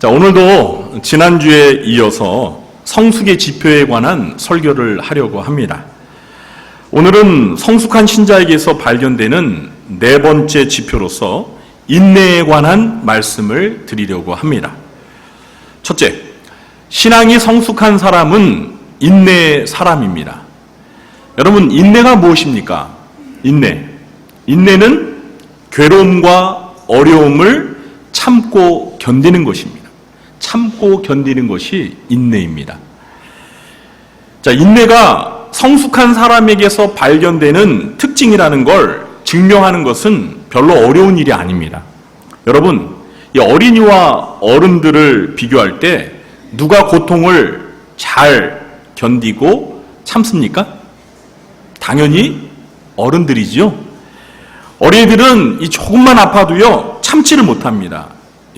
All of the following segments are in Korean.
자, 오늘도 지난주에 이어서 성숙의 지표에 관한 설교를 하려고 합니다. 오늘은 성숙한 신자에게서 발견되는 네 번째 지표로서 인내에 관한 말씀을 드리려고 합니다. 첫째, 신앙이 성숙한 사람은 인내의 사람입니다. 여러분, 인내가 무엇입니까? 인내는 괴로움과 어려움을 참고 견디는 것입니다. 참고 견디는 것이 인내입니다. 자, 인내가 성숙한 사람에게서 발견되는 특징이라는 걸 증명하는 것은 별로 어려운 일이 아닙니다. 여러분, 이 어린이와 어른들을 비교할 때 누가 고통을 잘 견디고 참습니까? 당연히 어른들이지요. 어린이들은 이 조금만 아파도요, 참지를 못합니다.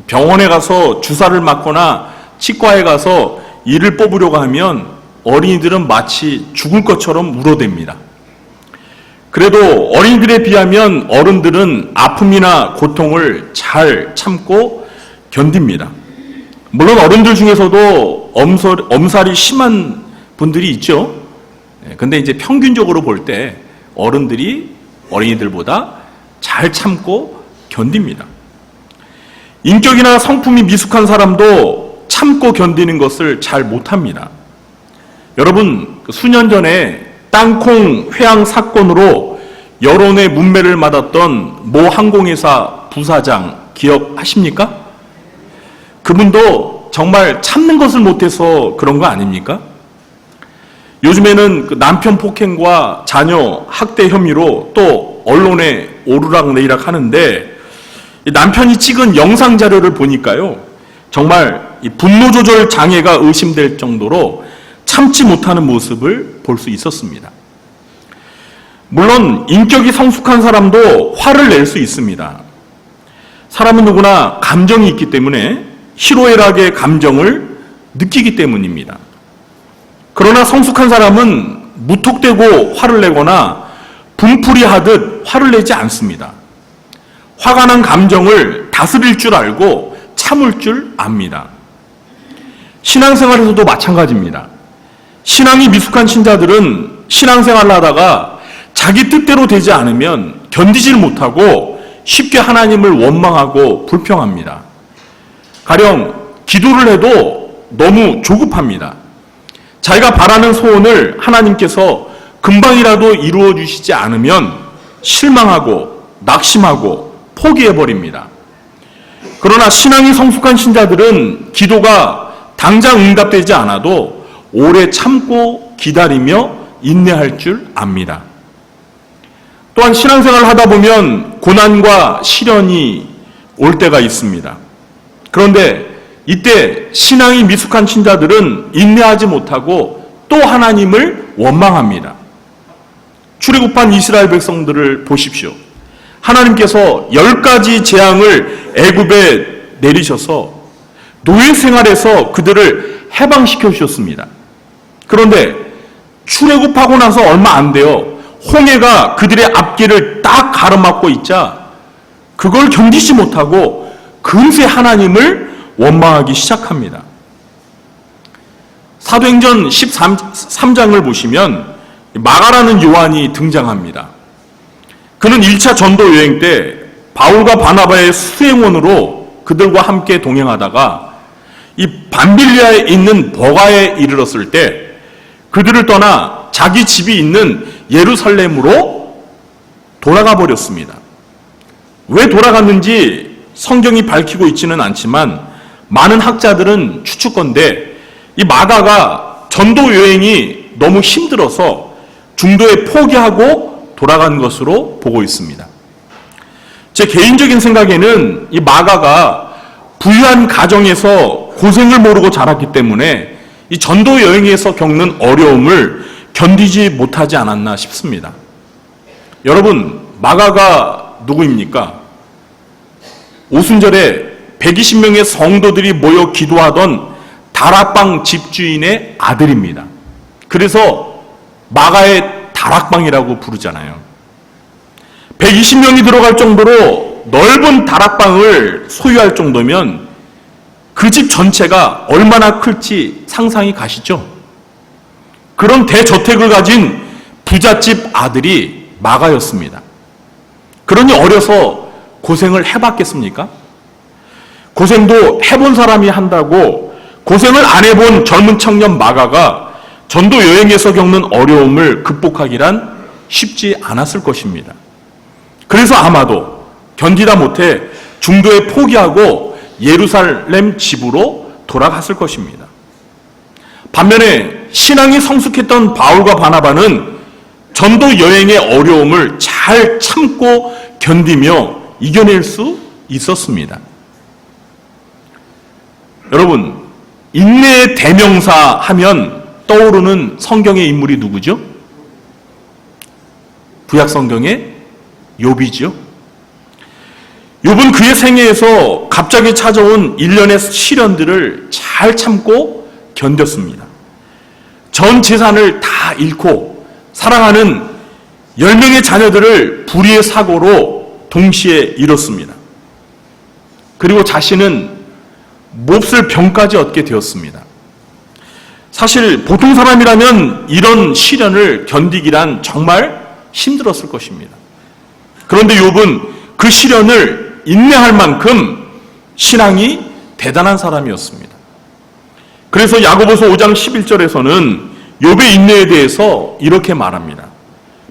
병원에 가서 주사를 맞거나 치과에 가서 이를 뽑으려고 하면 어린이들은 마치 죽을 것처럼 울어댑니다. 그래도 어린이들에 비하면 어른들은 아픔이나 고통을 잘 참고 견딥니다. 물론 어른들 중에서도 엄살이 심한 분들이 있죠. 근데 이제 평균적으로 볼 때 어른들이 어린이들보다 잘 참고 견딥니다. 인격이나 성품이 미숙한 사람도 참고 견디는 것을 잘 못합니다. 여러분, 수년 전에 땅콩 회항 사건으로 여론의 문매를 맞았던 모 항공회사 부사장 기억하십니까? 그분도 정말 참는 것을 못해서 그런 거 아닙니까? 요즘에는 남편 폭행과 자녀 학대 혐의로 또 언론에 오르락내리락 하는데, 남편이 찍은 영상 자료를 보니까요, 정말 분노 조절 장애가 의심될 정도로 참지 못하는 모습을 볼 수 있었습니다. 물론 인격이 성숙한 사람도 화를 낼 수 있습니다. 사람은 누구나 감정이 있기 때문에 희로애락의 감정을 느끼기 때문입니다. 그러나 성숙한 사람은 무턱대고 화를 내거나 분풀이하듯 화를 내지 않습니다. 화가 난 감정을 다스릴 줄 알고 참을 줄 압니다. 신앙생활에서도 마찬가지입니다. 신앙이 미숙한 신자들은 신앙생활을 하다가 자기 뜻대로 되지 않으면 견디질 못하고 쉽게 하나님을 원망하고 불평합니다. 가령 기도를 해도 너무 조급합니다. 자기가 바라는 소원을 하나님께서 금방이라도 이루어 주시지 않으면 실망하고 낙심하고 포기해버립니다. 그러나 신앙이 성숙한 신자들은 기도가 당장 응답되지 않아도 오래 참고 기다리며 인내할 줄 압니다. 또한 신앙생활을 하다 보면 고난과 시련이 올 때가 있습니다. 그런데 이때 신앙이 미숙한 신자들은 인내하지 못하고 또 하나님을 원망합니다. 출애굽한 이스라엘 백성들을 보십시오. 하나님께서 10가지 재앙을 애굽에 내리셔서 노예 생활에서 그들을 해방시켜 주셨습니다. 그런데 출애굽하고 나서 얼마 안 돼요. 홍해가 그들의 앞길을 딱 가로막고 있자 그걸 견디지 못하고 금세 하나님을 원망하기 시작합니다. 사도행전 13장을 보시면 마가라는 요한이 등장합니다. 그는 1차 전도 여행 때 바울과 바나바의 수행원으로 그들과 함께 동행하다가 이 밤빌리아에 있는 버가에 이르렀을 때 그들을 떠나 자기 집이 있는 예루살렘으로 돌아가 버렸습니다. 왜 돌아갔는지 성경이 밝히고 있지는 않지만 많은 학자들은 추측건대 이 마가가 전도 여행이 너무 힘들어서 중도에 포기하고 돌아간 것으로 보고 있습니다. 제 개인적인 생각에는 이 마가가 부유한 가정에서 고생을 모르고 자랐기 때문에 이 전도 여행에서 겪는 어려움을 견디지 못하지 않았나 싶습니다. 여러분, 마가가 누구입니까? 오순절에 120명의 성도들이 모여 기도하던 다락방 집주인의 아들입니다. 그래서 마가의 다락방이라고 부르잖아요. 120명이 들어갈 정도로 넓은 다락방을 소유할 정도면 그 집 전체가 얼마나 클지 상상이 가시죠? 그런 대저택을 가진 부잣집 아들이 마가였습니다. 그러니 어려서 고생을 해봤겠습니까? 고생도 해본 사람이 한다고 고생을 안 해본 젊은 청년 마가가 전도 여행에서 겪는 어려움을 극복하기란 쉽지 않았을 것입니다. 그래서 아마도 견디다 못해 중도에 포기하고 예루살렘 집으로 돌아갔을 것입니다. 반면에 신앙이 성숙했던 바울과 바나바는 전도 여행의 어려움을 잘 참고 견디며 이겨낼 수 있었습니다. 여러분, 인내의 대명사 하면 떠오르는 성경의 인물이 누구죠? 구약 성경의 욥이죠. 욥은 그의 생애에서 갑자기 찾아온 일련의 시련들을 잘 참고 견뎠습니다. 전 재산을 다 잃고 사랑하는 10명의 자녀들을 불의의 사고로 동시에 잃었습니다. 그리고 자신은 몹쓸 병까지 얻게 되었습니다. 사실 보통 사람이라면 이런 시련을 견디기란 정말 힘들었을 것입니다. 그런데 욥은 그 시련을 인내할 만큼 신앙이 대단한 사람이었습니다. 그래서 야고보서 5장 11절에서는 욥의 인내에 대해서 이렇게 말합니다.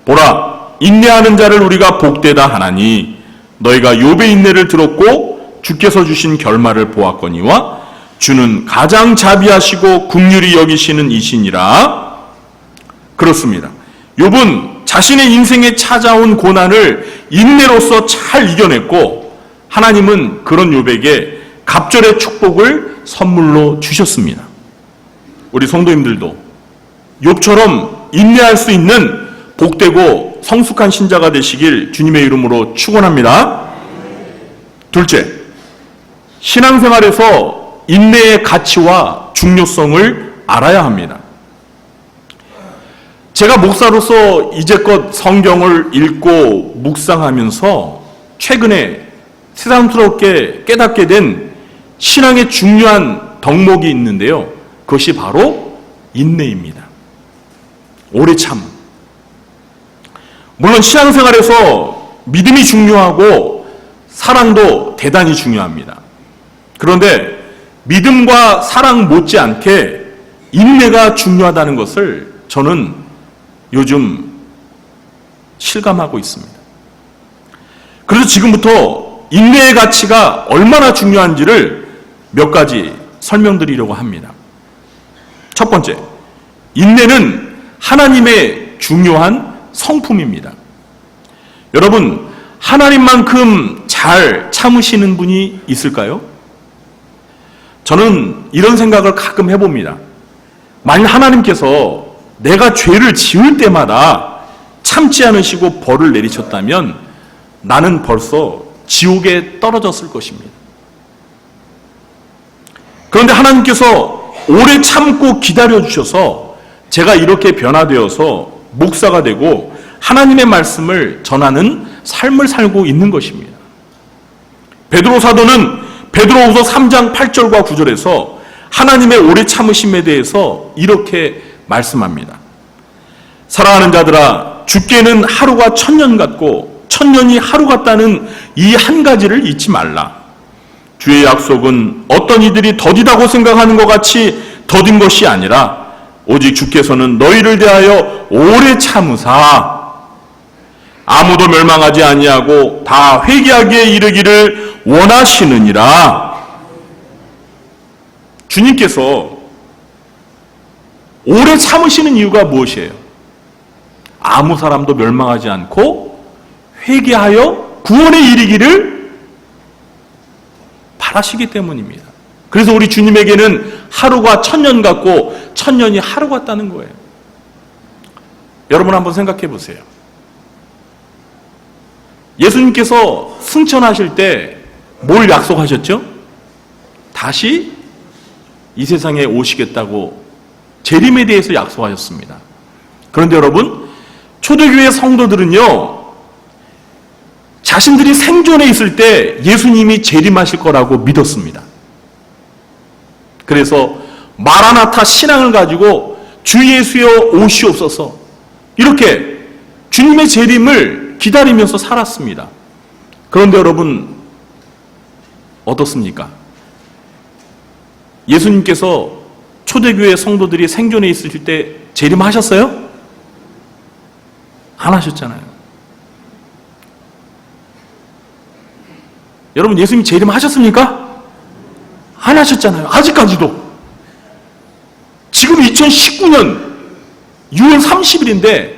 보라, 인내하는 자를 우리가 복되다 하나니 너희가 욥의 인내를 들었고 주께서 주신 결말을 보았거니와 주는 가장 자비하시고 긍휼히 여기시는 이시니라. 그렇습니다. 욥은 자신의 인생에 찾아온 고난을 인내로서 잘 이겨냈고 하나님은 그런 욥에게 갑절의 축복을 선물로 주셨습니다. 우리 성도님들도 욥처럼 인내할 수 있는 복되고 성숙한 신자가 되시길 주님의 이름으로 축원합니다. 둘째, 신앙생활에서 인내의 가치와 중요성을 알아야 합니다. 제가 목사로서 이제껏 성경을 읽고 묵상하면서 최근에 새삼스럽게 깨닫게 된 신앙의 중요한 덕목이 있는데요. 그것이 바로 인내입니다. 오래 참. 물론 신앙생활에서 믿음이 중요하고 사랑도 대단히 중요합니다. 그런데 믿음과 사랑 못지않게 인내가 중요하다는 것을 저는 요즘 실감하고 있습니다. 그래서 지금부터 인내의 가치가 얼마나 중요한지를 몇 가지 설명드리려고 합니다. 첫 번째, 인내는 하나님의 중요한 성품입니다. 여러분, 하나님만큼 잘 참으시는 분이 있을까요? 저는 이런 생각을 가끔 해봅니다. 만일 하나님께서 내가 죄를 지을 때마다 참지 않으시고 벌을 내리셨다면 나는 벌써 지옥에 떨어졌을 것입니다. 그런데 하나님께서 오래 참고 기다려주셔서 제가 이렇게 변화되어서 목사가 되고 하나님의 말씀을 전하는 삶을 살고 있는 것입니다. 베드로 사도는 베드로후서 3장 8절과 9절에서 하나님의 오래 참으심에 대해서 이렇게 말씀합니다. 사랑하는 자들아, 주께는 하루가 1000년 같고 1000년이 하루 같다는 이 한 가지를 잊지 말라. 주의 약속은 어떤 이들이 더디다고 생각하는 것 같이 더딘 것이 아니라 오직 주께서는 너희를 대하여 오래 참으사 아무도 멸망하지 아니하고 다 회개하기에 이르기를 원하시느니라. 주님께서 오래 참으시는 이유가 무엇이에요? 아무 사람도 멸망하지 않고 회개하여 구원에 이르기를 바라시기 때문입니다. 그래서 우리 주님에게는 하루가 1000년 같고 1000년이 하루 같다는 거예요. 여러분 한번 생각해 보세요. 예수님께서 승천하실 때 뭘 약속하셨죠? 다시 이 세상에 오시겠다고 재림에 대해서 약속하셨습니다. 그런데 여러분, 초대교회 성도들은요, 자신들이 생존해 있을 때 예수님이 재림하실 거라고 믿었습니다. 그래서 마라나타 신앙을 가지고 주 예수여 오시옵소서 이렇게 주님의 재림을 기다리면서 살았습니다. 그런데 여러분 어떻습니까? 예수님께서 초대교회 성도들이 생존해 있으실 때 재림하셨어요? 안 하셨잖아요. 여러분 예수님 재림하셨습니까? 안 하셨잖아요. 아직까지도. 지금 2019년 6월 30일인데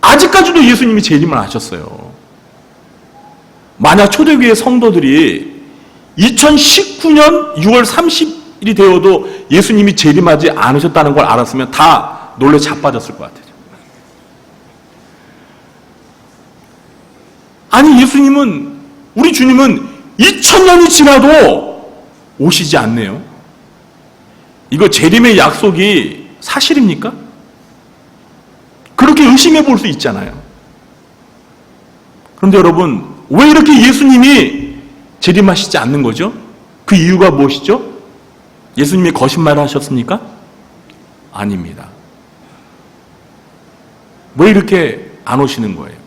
아직까지도 예수님이 재림을 하셨어요. 만약 초대교회 성도들이 2019년 6월 30일이 되어도 예수님이 재림하지 않으셨다는 걸 알았으면 다 놀래 자빠졌을 것 같아요. 아니 예수님은, 우리 주님은 2000년이 지나도 오시지 않네요. 이거 재림의 약속이 사실입니까? 그렇게 의심해 볼 수 있잖아요. 그런데 여러분 왜 이렇게 예수님이 재림하시지 않는 거죠? 그 이유가 무엇이죠? 예수님이 거짓말을 하셨습니까? 아닙니다. 왜 이렇게 안 오시는 거예요?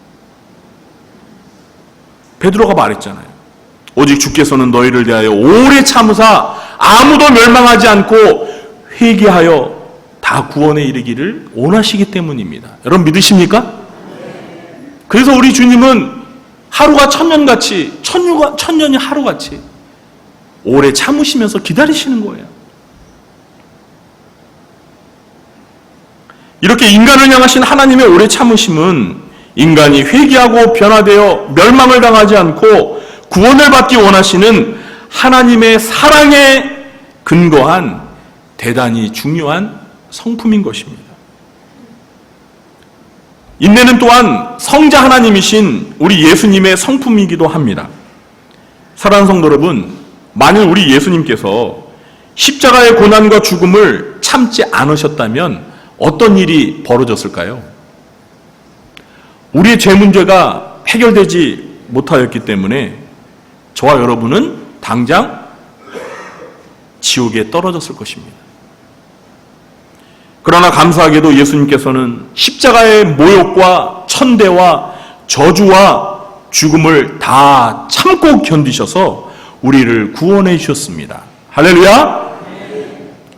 베드로가 말했잖아요. 오직 주께서는 너희를 대하여 오래 참으사 아무도 멸망하지 않고 회개하여 다 구원에 이르기를 원하시기 때문입니다. 여러분 믿으십니까? 그래서 우리 주님은 하루가 천년같이, 천년이 하루같이 오래 참으시면서 기다리시는 거예요. 이렇게 인간을 향하신 하나님의 오래 참으심은 인간이 회개하고 변화되어 멸망을 당하지 않고 구원을 받기 원하시는 하나님의 사랑에 근거한 대단히 중요한 성품인 것입니다. 인내는 또한 성자 하나님이신 우리 예수님의 성품이기도 합니다. 사랑하는 성도 여러분, 만일 우리 예수님께서 십자가의 고난과 죽음을 참지 않으셨다면 어떤 일이 벌어졌을까요? 우리의 죄 문제가 해결되지 못하였기 때문에 저와 여러분은 당장 지옥에 떨어졌을 것입니다. 그러나 감사하게도 예수님께서는 십자가의 모욕과 천대와 저주와 죽음을 다 참고 견디셔서 우리를 구원해 주셨습니다. 할렐루야!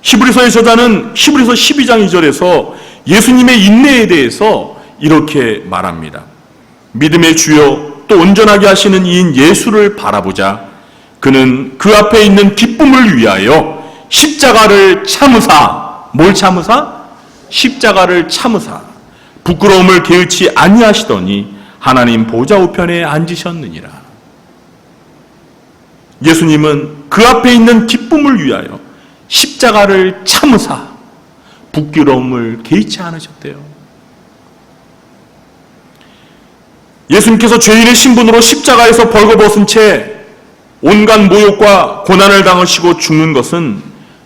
히브리서의 저자는 히브리서 12장 2절에서 예수님의 인내에 대해서 이렇게 말합니다. 믿음의 주요 또 온전하게 하시는 이인 예수를 바라보자. 그는 그 앞에 있는 기쁨을 위하여 십자가를 참으사, 뭘 참으사? 십자가를 참으사 부끄러움을 개의치 아니하시더니 하나님 보좌 우편에 앉으셨느니라. 예수님은 그 앞에 있는 기쁨을 위하여 십자가를 참으사 부끄러움을 개의치 않으셨대요. 예수님께서 죄인의 신분으로 십자가에서 벌거벗은 채 온갖 모욕과 고난을 당하시고 죽는 것은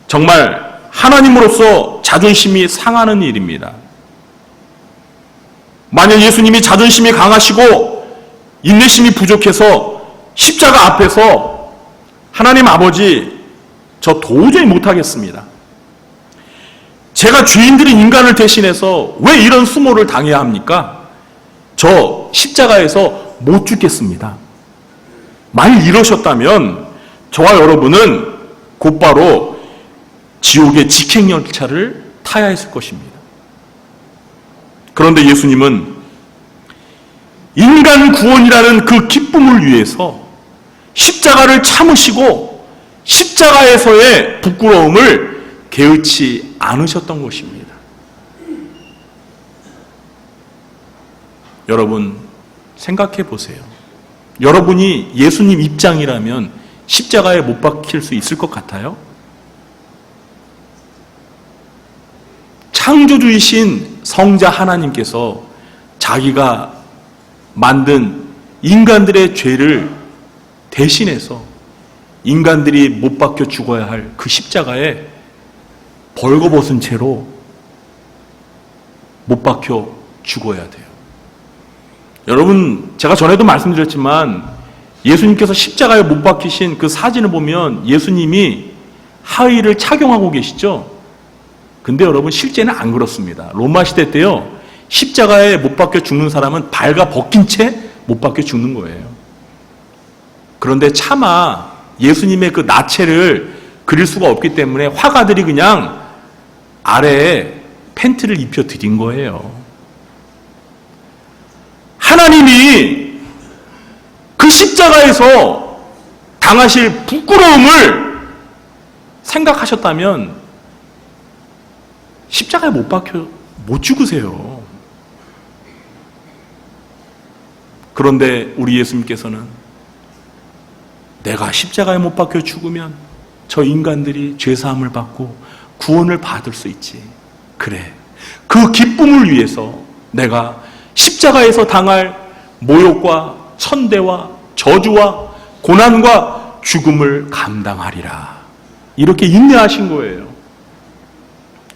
정말 하나님으로서 자존심이 상하는 일입니다. 만약 예수님이 자존심이 강하시고 인내심이 부족해서 십자가 앞에서 하나님 아버지, 저 도저히 못하겠습니다. 제가 죄인들인 인간을 대신해서 왜 이런 수모를 당해야 합니까? 저 십자가에서 못 죽겠습니다. 만일 이러셨다면 저와 여러분은 곧바로 지옥의 직행열차를 타야 했을 것입니다. 그런데 예수님은 인간 구원이라는 그 기쁨을 위해서 십자가를 참으시고 십자가에서의 부끄러움을 개의치 않으셨던 것입니다. 여러분 생각해 보세요. 여러분이 예수님 입장이라면 십자가에 못 박힐 수 있을 것 같아요? 창조주이신 성자 하나님께서 자기가 만든 인간들의 죄를 대신해서 인간들이 못 박혀 죽어야 할 그 십자가에 벌거벗은 채로 못 박혀 죽어야 돼요. 여러분, 제가 전에도 말씀드렸지만 예수님께서 십자가에 못 박히신 그 사진을 보면 예수님이 하의를 착용하고 계시죠? 근데 여러분 실제는 안 그렇습니다. 로마 시대 때요, 십자가에 못 박혀 죽는 사람은 발가 벗긴 채 못 박혀 죽는 거예요. 그런데 차마 예수님의 그 나체를 그릴 수가 없기 때문에 화가들이 그냥 아래에 팬티를 입혀 드린 거예요. 하나님이 그 십자가에서 당하실 부끄러움을 생각하셨다면 십자가에 못 박혀 못 죽으세요. 그런데 우리 예수님께서는 내가 십자가에 못 박혀 죽으면 저 인간들이 죄사함을 받고 구원을 받을 수 있지. 그래, 그 기쁨을 위해서 내가 십자가에서 당할 모욕과 천대와 저주와 고난과 죽음을 감당하리라. 이렇게 인내하신 거예요.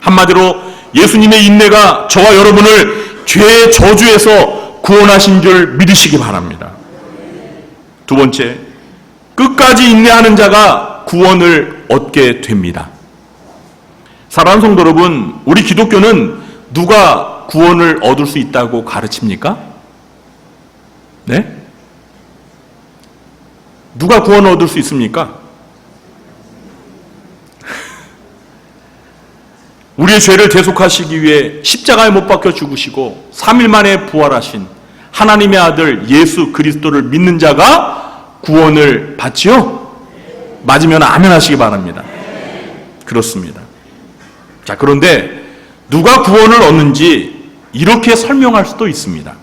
한마디로 예수님의 인내가 저와 여러분을 죄의 저주에서 구원하신 줄 믿으시기 바랍니다. 두 번째, 끝까지 인내하는 자가 구원을 얻게 됩니다. 사랑하는 성도 여러분, 우리 기독교는 누가 구원을 얻을 수 있다고 가르칩니까? 네? 누가 구원을 얻을 수 있습니까? 우리의 죄를 대속하시기 위해 십자가에 못 박혀 죽으시고 3일 만에 부활하신 하나님의 아들 예수 그리스도를 믿는 자가 구원을 받지요? 맞으면 아멘 하시기 바랍니다. 그렇습니다. 자, 그런데 누가 구원을 얻는지 이렇게 설명할 수도 있습니다.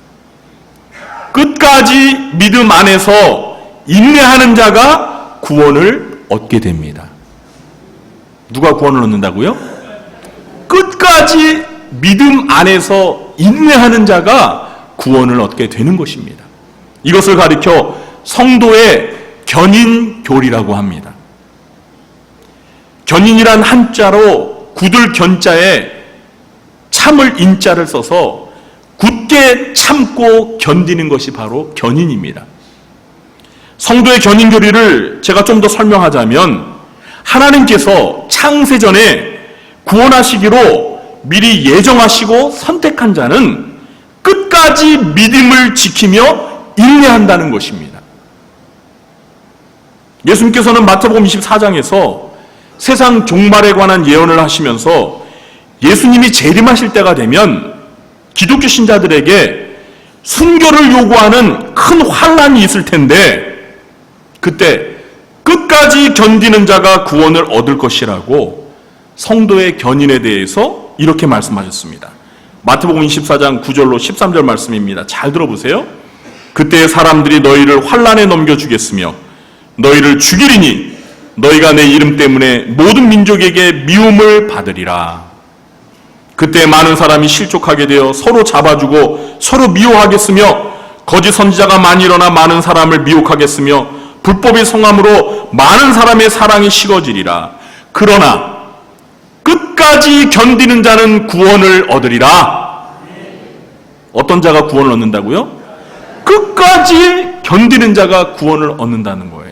끝까지 믿음 안에서 인내하는 자가 구원을 얻게 됩니다. 누가 구원을 얻는다고요? 끝까지 믿음 안에서 인내하는 자가 구원을 얻게 되는 것입니다. 이것을 가리켜 성도의 견인교리라고 합니다. 견인이란 한자로 굳을 견자에 참을 인자를 써서 굳게 참고 견디는 것이 바로 견인입니다. 성도의 견인교리를 제가 좀 더 설명하자면, 하나님께서 창세전에 구원하시기로 미리 예정하시고 선택한 자는 끝까지 믿음을 지키며 인내한다는 것입니다. 예수님께서는 마태복음 24장에서 세상 종말에 관한 예언을 하시면서 예수님이 재림하실 때가 되면 기독교 신자들에게 순교를 요구하는 큰 환난이 있을 텐데, 그때 끝까지 견디는 자가 구원을 얻을 것이라고 성도의 견인에 대해서 이렇게 말씀하셨습니다. 마태복음 24장 9절로 13절 말씀입니다. 잘 들어보세요. 그때 사람들이 너희를 환난에 넘겨주겠으며 너희를 죽이리니 너희가 내 이름 때문에 모든 민족에게 미움을 받으리라. 그때 많은 사람이 실족하게 되어 서로 잡아주고 서로 미워하겠으며 거짓 선지자가 많이 일어나 많은 사람을 미혹하겠으며 불법의 성함으로 많은 사람의 사랑이 식어지리라. 그러나 끝까지 견디는 자는 구원을 얻으리라. 어떤 자가 구원을 얻는다고요? 끝까지 견디는 자가 구원을 얻는다는 거예요.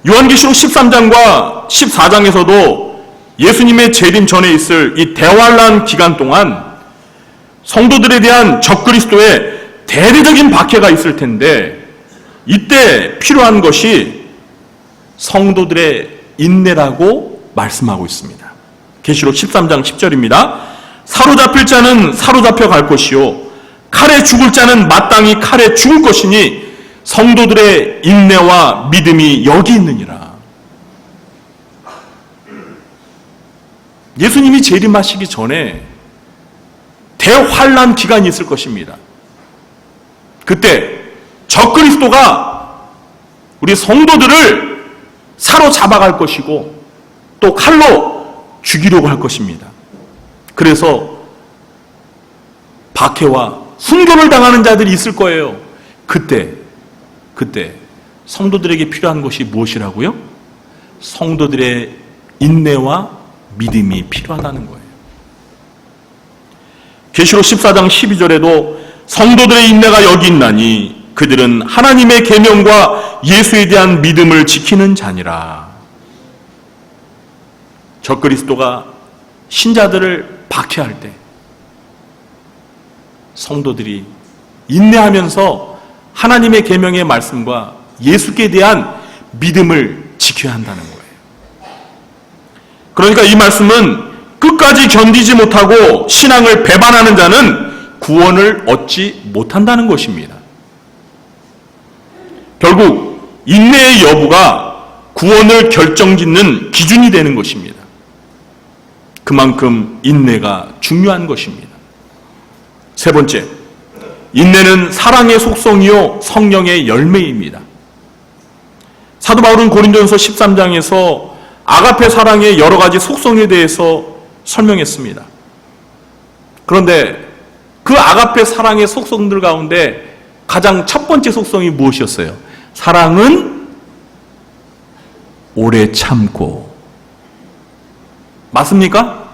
요한계시록 13장과 14장에서도 예수님의 재림 전에 있을 이 대환란 기간 동안 성도들에 대한 적그리스도의 대대적인 박해가 있을 텐데, 이때 필요한 것이 성도들의 인내라고 말씀하고 있습니다. 계시록 13장 10절입니다. 사로잡힐 자는 사로잡혀 갈 것이요 칼에 죽을 자는 마땅히 칼에 죽을 것이니 성도들의 인내와 믿음이 여기 있느니라. 예수님이 재림하시기 전에 대환란 기간이 있을 것입니다. 그때 적그리스도가 우리 성도들을 사로잡아갈 것이고 또 칼로 죽이려고 할 것입니다. 그래서 박해와 순교를 당하는 자들이 있을 거예요. 그때 성도들에게 필요한 것이 무엇이라고요? 성도들의 인내와 믿음이 필요하다는 거예요. 계시록 14장 12절에도 성도들의 인내가 여기 있나니 그들은 하나님의 계명과 예수에 대한 믿음을 지키는 자니라. 적그리스도가 신자들을 박해할 때 성도들이 인내하면서 하나님의 계명의 말씀과 예수께 대한 믿음을 지켜야 한다는 거예요. 그러니까 이 말씀은 끝까지 견디지 못하고 신앙을 배반하는 자는 구원을 얻지 못한다는 것입니다. 결국 인내의 여부가 구원을 결정짓는 기준이 되는 것입니다. 그만큼 인내가 중요한 것입니다. 세 번째, 인내는 사랑의 속성이요 성령의 열매입니다. 사도 바울은 고린도전서 13장에서 아가페 사랑의 여러 가지 속성에 대해서 설명했습니다. 그런데 그 아가페 사랑의 속성들 가운데 가장 첫 번째 속성이 무엇이었어요? 사랑은 오래 참고. 맞습니까?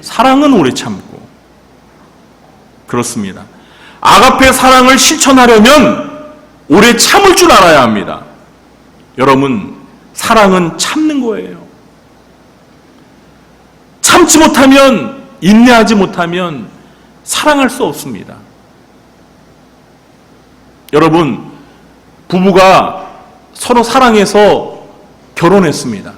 사랑은 오래 참고. 그렇습니다. 아가페 사랑을 실천하려면 오래 참을 줄 알아야 합니다. 여러분, 사랑은 참는 거예요. 참지 못하면, 인내하지 못하면 사랑할 수 없습니다. 여러분, 부부가 서로 사랑해서 결혼했습니다.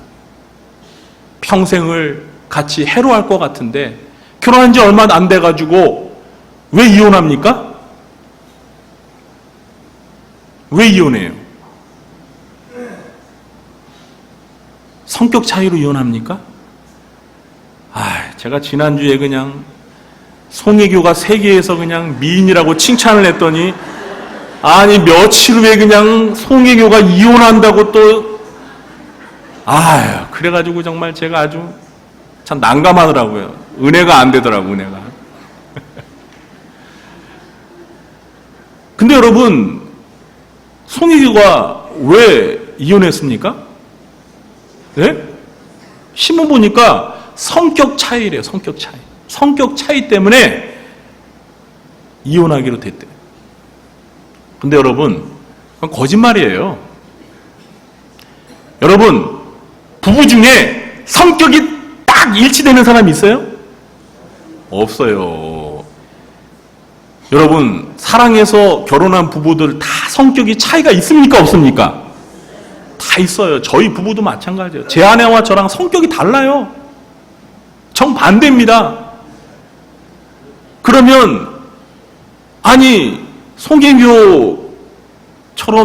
평생을 같이 해로할 것 같은데 결혼한 지 얼마 안 돼가지고 왜 이혼합니까? 왜 이혼해요? 성격 차이로 이혼합니까? 제가 지난주에 그냥 송혜교가 세계에서 그냥 미인이라고 칭찬을 했더니 아니 며칠 후에 그냥 송혜교가 이혼한다고 또 그래가지고 정말 제가 아주 참 난감하더라고요. 은혜가 안 되더라고요. 은혜가. 근데 여러분, 송혜교가 왜 이혼했습니까? 네? 신문 보니까 성격 차이래요. 성격 차이. 성격 차이 때문에 이혼하기로 됐대요. 근데 여러분, 그건 거짓말이에요. 여러분, 부부 중에 성격이 딱 일치되는 사람이 있어요? 없어요. 여러분, 사랑해서 결혼한 부부들 다 성격이 차이가 있습니까? 없습니까? 다 있어요. 저희 부부도 마찬가지예요. 제 아내와 저랑 성격이 달라요. 정반대입니다. 그러면 아니 송혜교처럼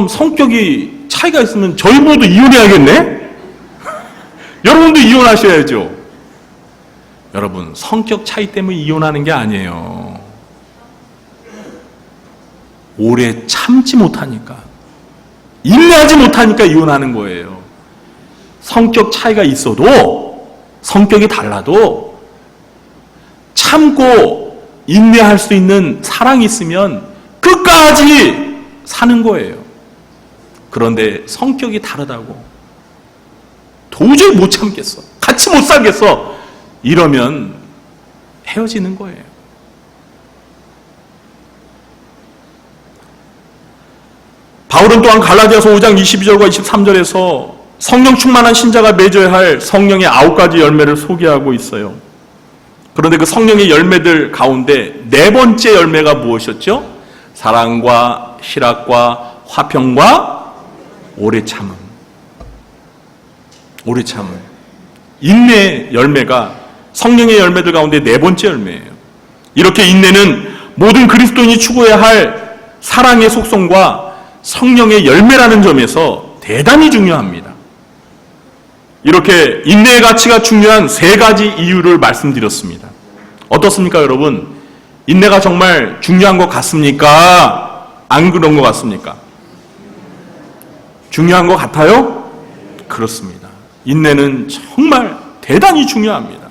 성격이 차이가 있으면 저희 부부도 이혼해야겠네? 여러분도 이혼하셔야죠. 여러분, 성격 차이 때문에 이혼하는 게 아니에요. 오래 참지 못하니까, 인내하지 못하니까 이혼하는 거예요. 성격 차이가 있어도, 성격이 달라도 참고 인내할 수 있는 사랑이 있으면 끝까지 사는 거예요. 그런데 성격이 다르다고 도저히 못 참겠어, 같이 못 살겠어, 이러면 헤어지는 거예요. 바울은 또한 갈라디아서 5장 22절과 23절에서 성령 충만한 신자가 맺어야 할 성령의 9가지 열매를 소개하고 있어요. 그런데 그 성령의 열매들 가운데 네 번째 열매가 무엇이었죠? 사랑과 희락과 화평과 오래 참음. 오래 참음. 인내의 열매가 성령의 열매들 가운데 네 번째 열매예요. 이렇게 인내는 모든 그리스도인이 추구해야 할 사랑의 속성과 성령의 열매라는 점에서 대단히 중요합니다. 이렇게 인내의 가치가 중요한 세 가지 이유를 말씀드렸습니다. 어떻습니까, 여러분? 인내가 정말 중요한 것 같습니까? 안 그런 것 같습니까? 중요한 것 같아요? 그렇습니다. 인내는 정말 대단히 중요합니다.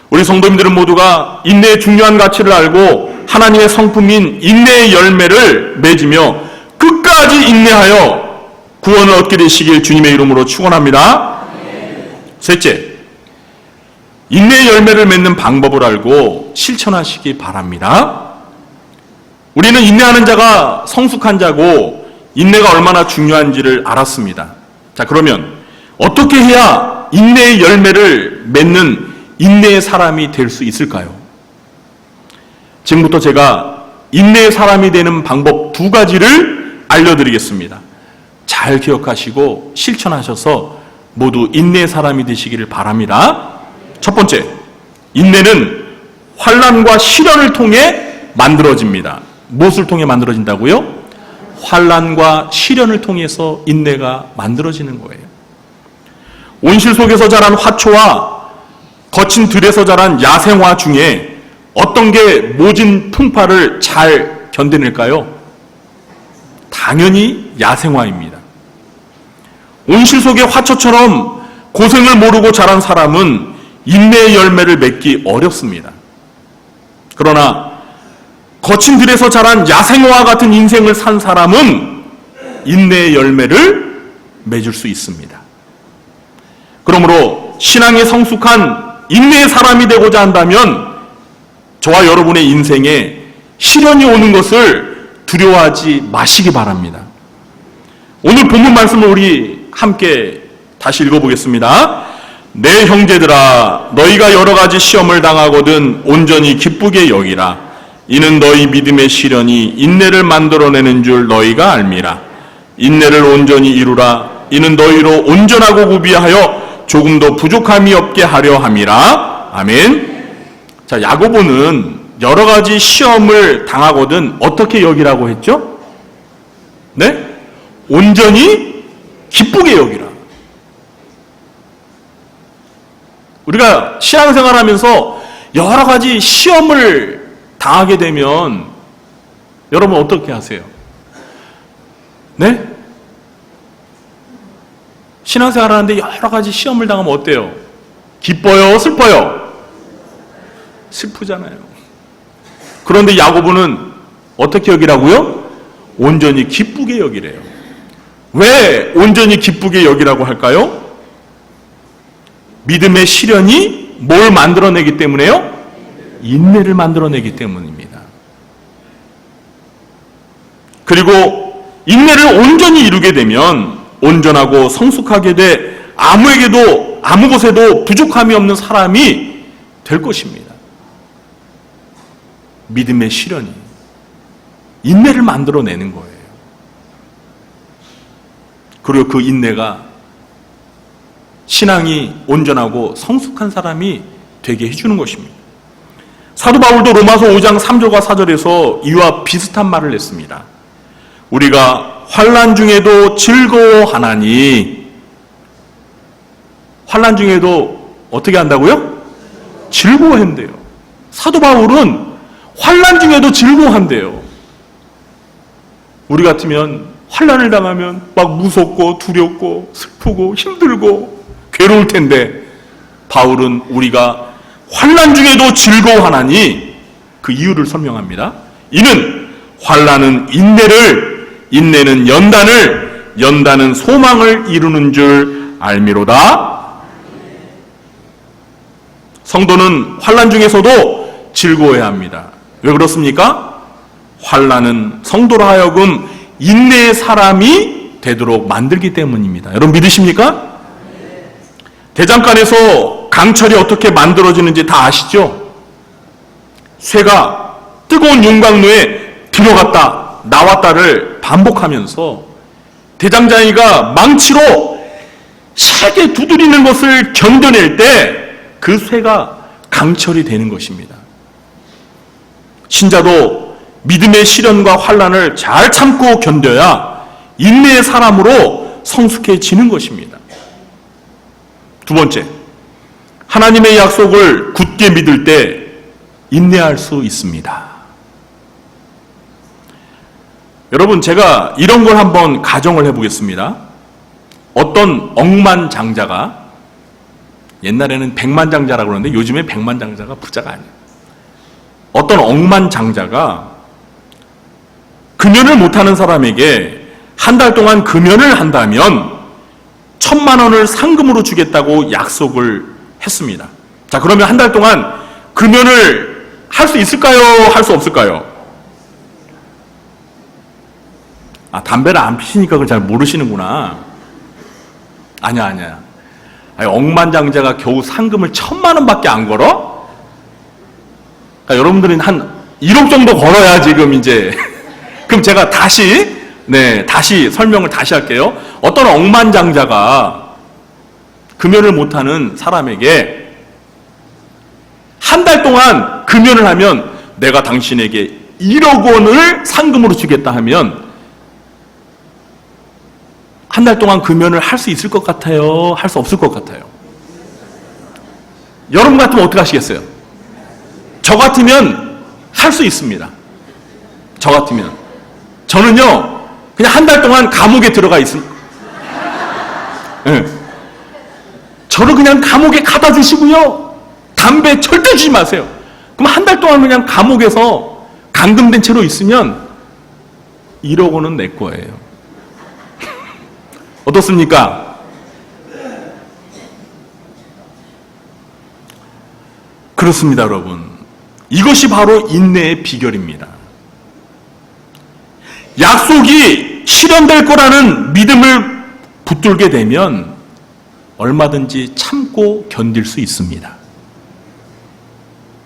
우리 성도님들은 모두가 인내의 중요한 가치를 알고 하나님의 성품인 인내의 열매를 맺으며 끝까지 인내하여 구원을 얻게 되시길 주님의 이름으로 축원합니다. 셋째, 인내의 열매를 맺는 방법을 알고 실천하시기 바랍니다. 우리는 인내하는 자가 성숙한 자고 인내가 얼마나 중요한지를 알았습니다. 자, 그러면 어떻게 해야 인내의 열매를 맺는 인내의 사람이 될 수 있을까요? 지금부터 제가 인내의 사람이 되는 방법 2가지를 알려드리겠습니다. 잘 기억하시고 실천하셔서 모두 인내의 사람이 되시기를 바랍니다. 첫 번째, 인내는 환난과 시련을 통해 만들어집니다. 무엇을 통해 만들어진다고요? 환난과 시련을 통해서 인내가 만들어지는 거예요. 온실 속에서 자란 화초와 거친 들에서 자란 야생화 중에 어떤 게 모진 풍파를 잘 견뎌낼까요? 당연히 야생화입니다. 온실 속의 화초처럼 고생을 모르고 자란 사람은 인내의 열매를 맺기 어렵습니다. 그러나 거친 들에서 자란 야생화와 같은 인생을 산 사람은 인내의 열매를 맺을 수 있습니다. 그러므로 신앙에 성숙한 인내의 사람이 되고자 한다면 저와 여러분의 인생에 시련이 오는 것을 두려워하지 마시기 바랍니다. 오늘 본문 말씀을 우리 함께 다시 읽어보겠습니다. 내 형제들아, 너희가 여러 가지 시험을 당하거든 온전히 기쁘게 여기라. 이는 너희 믿음의 시련이 인내를 만들어내는 줄 너희가 알미라. 인내를 온전히 이루라. 이는 너희로 온전하고 구비하여 조금도 부족함이 없게 하려 함이라. 아멘. 자, 야고보는 여러 가지 시험을 당하거든 어떻게 여기라고 했죠? 네? 온전히 기쁘게 여기라. 우리가 신앙생활 하면서 여러 가지 시험을 당하게 되면 여러분 어떻게 하세요? 네? 신앙생활 하는데 여러 가지 시험을 당하면 어때요? 기뻐요? 슬퍼요? 슬프잖아요. 그런데 야고보는 어떻게 여기라고요? 온전히 기쁘게 여기래요. 왜 온전히 기쁘게 여기라고 할까요? 믿음의 시련이 뭘 만들어내기 때문에요? 인내를 만들어내기 때문입니다. 그리고 인내를 온전히 이루게 되면 온전하고 성숙하게 돼 아무에게도 아무 곳에도 부족함이 없는 사람이 될 것입니다. 믿음의 시련이 인내를 만들어내는 거예요. 그리고 그 인내가 신앙이 온전하고 성숙한 사람이 되게 해주는 것입니다. 사도 바울도 로마서 5장 3절과 4절에서 이와 비슷한 말을 했습니다. 우리가 환난 중에도 즐거워하나니, 환난 중에도 어떻게 한다고요? 즐거워한대요. 사도 바울은 환난 중에도 즐거워한대요. 우리 같으면 환난을 당하면 막 무섭고 두렵고 슬프고 힘들고 괴로울 텐데 바울은 우리가 환난 중에도 즐거워하나니 그 이유를 설명합니다. 이는 환난은 인내를, 인내는 연단을, 연단은 소망을 이루는 줄 알미로다. 성도는 환난 중에서도 즐거워해야 합니다. 왜 그렇습니까? 환난은 성도로 하여금 인내의 사람이 되도록 만들기 때문입니다. 여러분 믿으십니까? 대장간에서 강철이 어떻게 만들어지는지 다 아시죠? 쇠가 뜨거운 용광로에 들어갔다 나왔다를 반복하면서 대장장이가 망치로 세게 두드리는 것을 견뎌낼 때 그 쇠가 강철이 되는 것입니다. 신자도 믿음의 시련과 환난을 잘 참고 견뎌야 인내의 사람으로 성숙해지는 것입니다. 두 번째, 하나님의 약속을 굳게 믿을 때 인내할 수 있습니다. 여러분, 제가 이런 걸 한번 가정을 해보겠습니다. 어떤 억만장자가, 옛날에는 백만장자라고 그러는데 요즘에 백만장자가 부자가 아니에요. 어떤 억만장자가 금연을 못하는 사람에게 한 달 동안 금연을 한다면 1,000만 원을 상금으로 주겠다고 약속을 했습니다. 자, 그러면 한 달 동안 금연을 할 수 있을까요? 할 수 없을까요? 아, 담배를 안 피시니까 그걸 잘 모르시는구나. 아니야. 아니, 억만장자가 겨우 상금을 1,000만 원밖에 안 걸어? 그러니까 여러분들은 한 1억 정도 걸어야 지금 이제. 그럼 제가 다시 설명을 다시 할게요. 어떤 억만장자가 금연을 못하는 사람에게 한 달 동안 금연을 하면 내가 당신에게 1억 원을 상금으로 주겠다 하면 한 달 동안 금연을 할 수 있을 것 같아요? 할 수 없을 것 같아요? 여러분 같으면 어떻게 하시겠어요? 저 같으면 할 수 있습니다. 저 같으면. 저는요, 그냥 한 달 동안 감옥에 들어가 있습니다. 네. 저를 그냥 감옥에 가다 주시고요. 담배 절대 주지 마세요. 그럼 한 달 동안 그냥 감옥에서 감금된 채로 있으면 1억 원은 내 거예요. 어떻습니까? 그렇습니다, 여러분. 이것이 바로 인내의 비결입니다. 약속이 실현될 거라는 믿음을 붙들게 되면 얼마든지 참고 견딜 수 있습니다.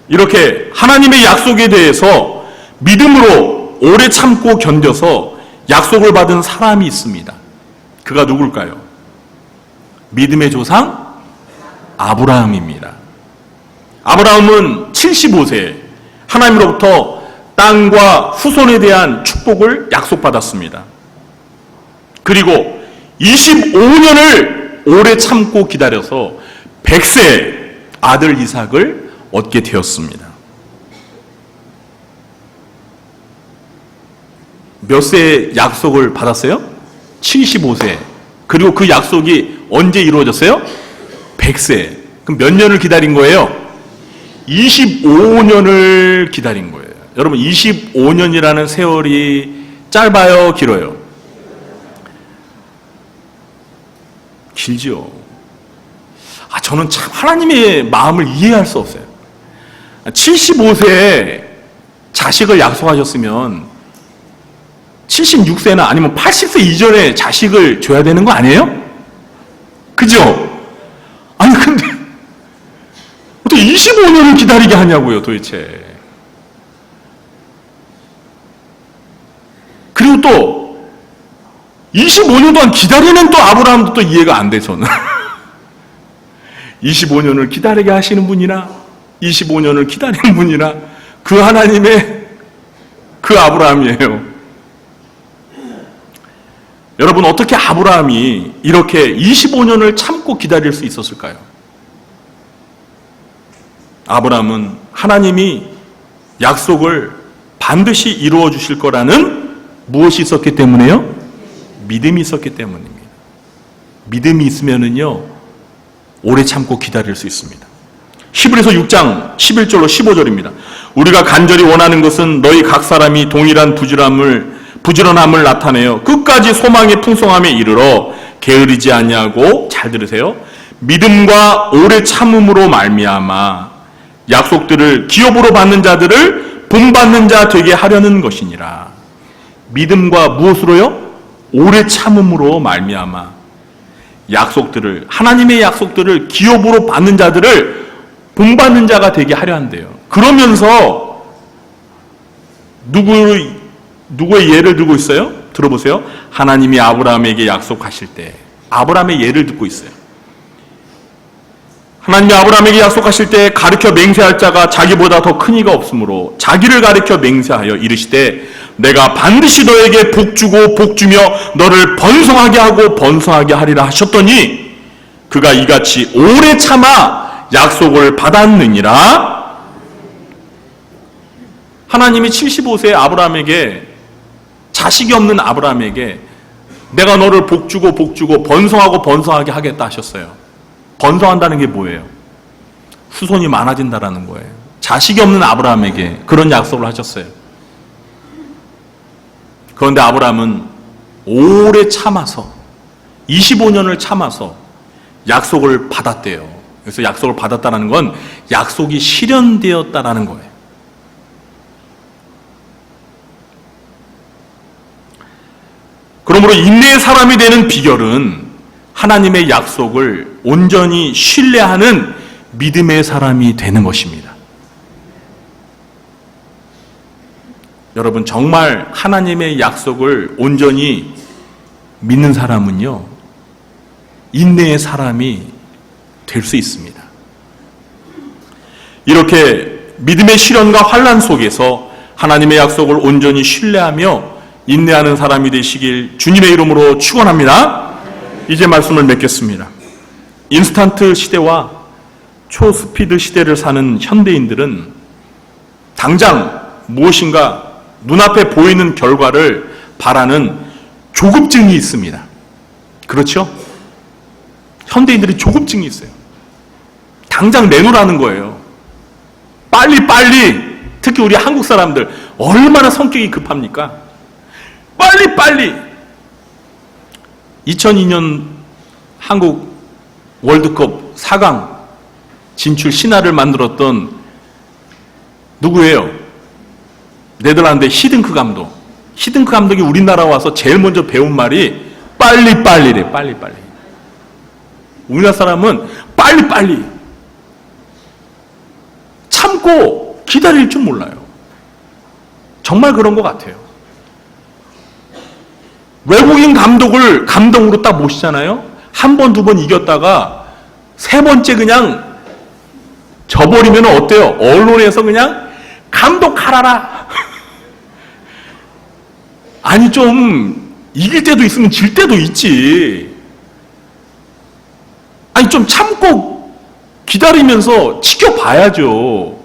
이렇게 하나님의 약속에 대해서 믿음으로 오래 참고 견뎌서 약속을 받은 사람이 있습니다. 그가 누굴까요? 믿음의 조상 아브라함입니다. 아브라함은 75세에 하나님으로부터 땅과 후손에 대한 축복을 약속받았습니다. 그리고 25년을 오래 참고 기다려서 100세에 아들 이삭을 얻게 되었습니다. 몇 세에 약속을 받았어요? 75세. 그리고 그 약속이 언제 이루어졌어요? 100세. 그럼 몇 년을 기다린 거예요? 25년을 기다린 거예요. 여러분, 25년이라는 세월이 짧아요, 길어요? 길지요. 저는 참 하나님의 마음을 이해할 수 없어요. 75세에 자식을 약속하셨으면 76세나 아니면 80세 이전에 자식을 줘야 되는 거 아니에요? 그죠? 아니 근데 어떻게 25년을 기다리게 하냐고요, 도대체. 그리고 또 25년 동안 기다리는 또 아브라함도 또 이해가 안 돼, 저는. 25년을 기다리게 하시는 분이나 25년을 기다리는 분이나 그 하나님의 그 아브라함이에요. 여러분, 어떻게 아브라함이 이렇게 25년을 참고 기다릴 수 있었을까요? 아브라함은 하나님이 약속을 반드시 이루어 주실 거라는 무엇이 있었기 때문에요? 믿음이 있었기 때문입니다. 믿음이 있으면은요, 오래 참고 기다릴 수 있습니다. 히브리서 6장 11절로 15절입니다. 우리가 간절히 원하는 것은 너희 각 사람이 동일한 부지런함을 나타내어 끝까지 소망의 풍성함에 이르러 게으르지 아니하고, 잘 들으세요, 믿음과 오래 참음으로 말미암아 약속들을 기업으로 받는 자들을 본받는 자 되게 하려는 것이니라. 믿음과 무엇으로요? 오래 참음으로 말미암아 약속들을, 하나님의 약속들을 기업으로 받는 자들을 본받는 자가 되게 하려 한대요. 그러면서 누구의 예를 들고 있어요? 들어보세요. 하나님이 아브라함에게 약속하실 때 아브라함의 예를 듣고 있어요. 하나님이 아브라함에게 약속하실 때 가르쳐 맹세할 자가 자기보다 더 큰 이가 없으므로 자기를 가르쳐 맹세하여 이르시되 내가 반드시 너에게 복주고 복주며 너를 번성하게 하고 번성하게 하리라 하셨더니 그가 이같이 오래 참아 약속을 받았느니라. 하나님이 75세의 아브라함에게, 자식이 없는 아브라함에게 내가 너를 복주고 복주고 번성하고 번성하게 하겠다 하셨어요. 번성한다는 게 뭐예요? 후손이 많아진다라는 거예요. 자식이 없는 아브라함에게 그런 약속을 하셨어요. 그런데 아브라함은 오래 참아서 25년을 참아서 약속을 받았대요. 그래서 약속을 받았다는 건 약속이 실현되었다라는 거예요. 그러므로 인내의 사람이 되는 비결은 하나님의 약속을 온전히 신뢰하는 믿음의 사람이 되는 것입니다. 여러분, 정말 하나님의 약속을 온전히 믿는 사람은요, 인내의 사람이 될 수 있습니다. 이렇게 믿음의 시련과 환난 속에서 하나님의 약속을 온전히 신뢰하며 인내하는 사람이 되시길 주님의 이름으로 축원합니다. 이제 말씀을 맺겠습니다. 인스턴트 시대와 초스피드 시대를 사는 현대인들은 당장 무엇인가 눈앞에 보이는 결과를 바라는 조급증이 있습니다. 그렇죠? 현대인들이 조급증이 있어요. 당장 내놓으라는 거예요. 빨리, 특히 우리 한국 사람들 얼마나 성격이 급합니까? 빨리. 2002년 한국 월드컵 4강 진출 신화를 만들었던 누구예요? 네덜란드의 히딩크 감독. 히딩크 감독이 우리나라 와서 제일 먼저 배운 말이 빨리래. 우리나라 사람은 빨리. 참고 기다릴 줄 몰라요. 정말 그런 것 같아요. 외국인 감독을 감독으로 딱 모시잖아요. 한 번, 두 번 이겼다가 세 번째 그냥 져버리면 어때요? 언론에서 그냥 감독하라라. 아니, 좀 이길 때도 있으면 질 때도 있지. 아니, 좀 참고 기다리면서 지켜봐야죠.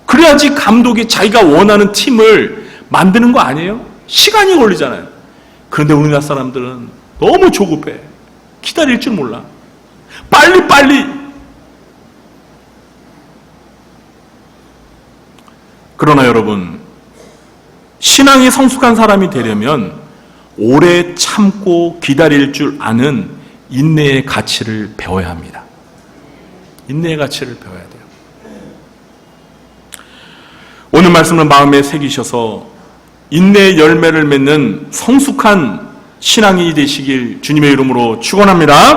그래야지 감독이 자기가 원하는 팀을 만드는 거 아니에요? 시간이 걸리잖아요. 그런데 우리나라 사람들은 너무 조급해. 기다릴 줄 몰라. 빨리. 그러나 여러분, 신앙이 성숙한 사람이 되려면 오래 참고 기다릴 줄 아는 인내의 가치를 배워야 합니다. 인내의 가치를 배워야 돼요. 오늘 말씀을 마음에 새기셔서 인내의 열매를 맺는 성숙한 신앙이 되시길 주님의 이름으로 축원합니다.